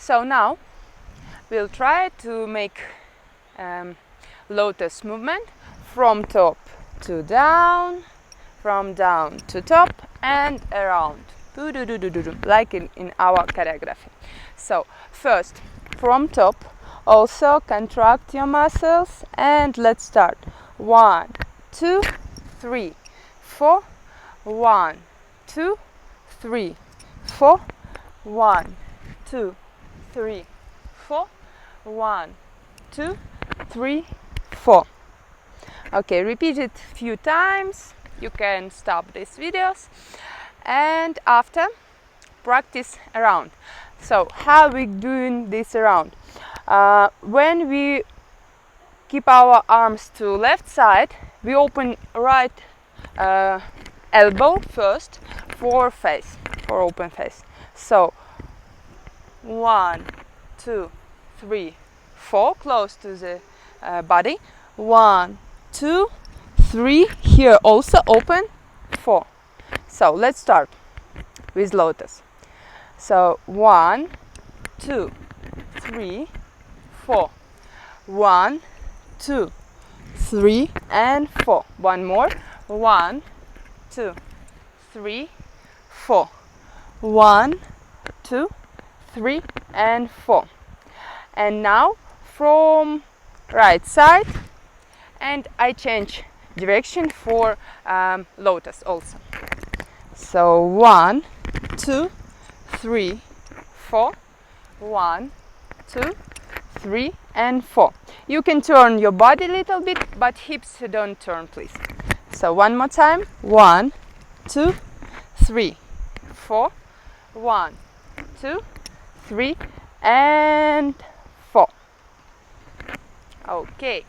So now we'll try to make lotus movement from top to down, from down to top and around, like in our choreography. So first from top, also contract your muscles and let's start. 1, 2, 3, 4. 1, 2, 3, 4. 1, 2, 3, 4. 1, 2, 3, 4. Okay, repeat it a few times. You can stop these videos and after practice around. So how we doing this around? When we keep our arms to left side, we open right elbow first for open face. So 1, 2, 3, 4, close to the body. 1, 2, 3, here also open, 4. So let's start with lotus. So 1, 2, 3, 4. 1, 2, 3 and 4. One more. 1, 2, 3, 4. 1, 2, 3 and 4. And now from right side, and I change direction for lotus also. So 1, 2, 3, 4. 1, 2, 3 and 4. You can turn your body a little bit, but hips don't turn, please. So one more time. 1, 2, 3, 4. 1, 2, 3 and 4. Okay.